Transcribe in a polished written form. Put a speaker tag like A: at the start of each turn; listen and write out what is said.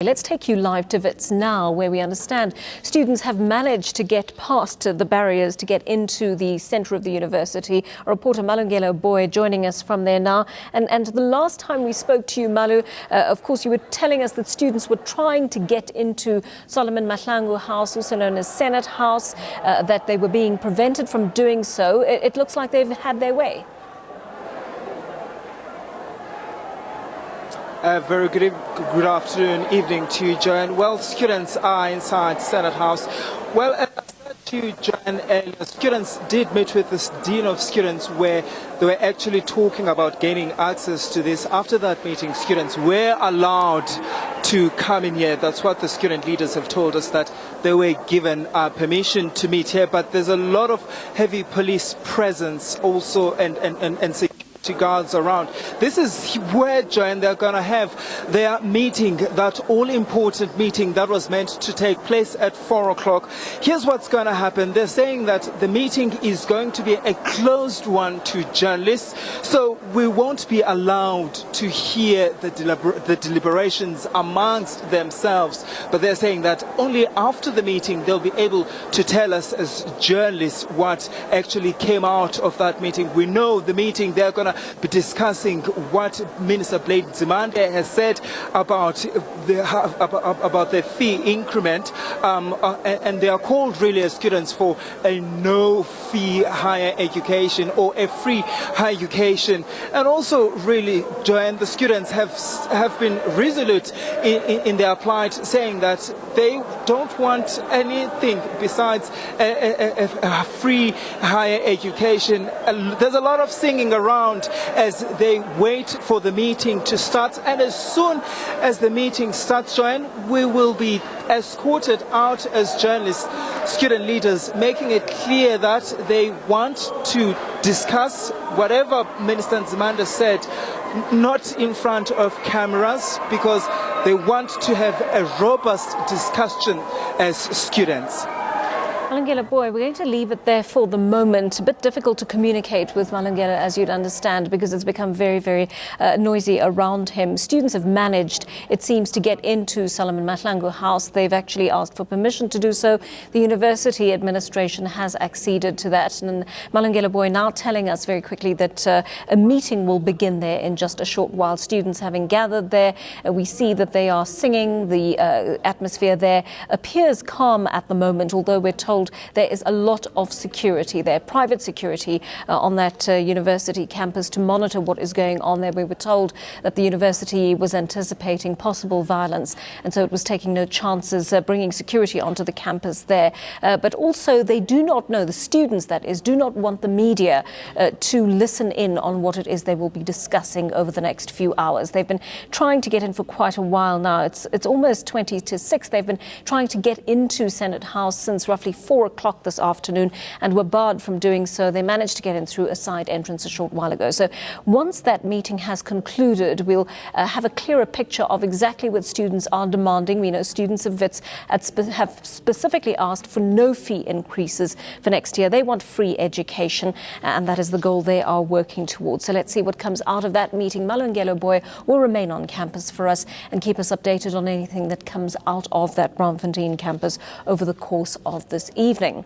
A: Let's take you live to Wits now, where we understand students have managed to get past the barriers to get into the centre of the university. Our reporter Malungelo Booi joining us from there now. And the last time we spoke to you, Malu, of course, you were telling us that students were trying to get into Solomon Mahlangu House, also known as Senate House, that they were being prevented from doing so. It looks like they've had their way.
B: Very good afternoon, evening to you, Joanne. Well, students are inside Senate House. Well, as I said to you, Joanne, earlier, students did meet with the Dean of Students where they were actually talking about gaining access to this. After that meeting, students were allowed to come in here. That's what the student leaders have told us, that they were given permission to meet here. But there's a lot of heavy police presence also and security guards around. This is where, Joanne, they're going to have their meeting, that all-important meeting that was meant to take place at 4 o'clock. Here's what's going to happen. They're saying that the meeting is going to be a closed one to journalists, so we won't be allowed to hear the deliberations amongst themselves. But they're saying that only after the meeting they'll be able to tell us as journalists what actually came out of that meeting. We know the meeting, they're going to be discussing what Minister Blade Nzimande has said about the fee increment, and they are called really as students for a no-fee higher education or a free higher education. And also, really, Joanne, the students have been resolute in their plight, saying that they don't want anything besides a free higher education. There's a lot of singing around as they wait for the meeting to start, and as soon as the meeting starts, Joanne, we will be escorted out as journalists, student leaders, making it clear that they want to discuss whatever Minister Nzimande said, not in front of cameras, because they want to have a robust discussion as students.
A: Malungelo Booi, we're going to leave it there for the moment. A bit difficult to communicate with Malungelo, as you'd understand, because it's become very, very noisy around him. Students have managed, it seems, to get into Solomon Mahlangu House. They've actually asked for permission to do so. The university administration has acceded to that. And Malungelo Booi now telling us very quickly that a meeting will begin there in just a short while. Students having gathered there, we see that they are singing. The atmosphere there appears calm at the moment, although we're told there is a lot of security there, private security on that university campus to monitor what is going on there. We were told that the university was anticipating possible violence, and so it was taking no chances bringing security onto the campus there. But also they do not know, the students that is, do not want the media to listen in on what it is they will be discussing over the next few hours. They've been trying to get in for quite a while now. It's almost 20 to 6. They've been trying to get into Senate House since roughly 4 o'clock this afternoon and were barred from doing so. They managed to get in through a side entrance a short while ago. So once that meeting has concluded, we'll have a clearer picture of exactly what students are demanding. We know students of Wits have specifically asked for no fee increases for next year. They want free education, and that is the goal they are working towards. So let's see what comes out of that meeting. Malungelo Booi will remain on campus for us and keep us updated on anything that comes out of that Braamfontein campus over the course of this evening.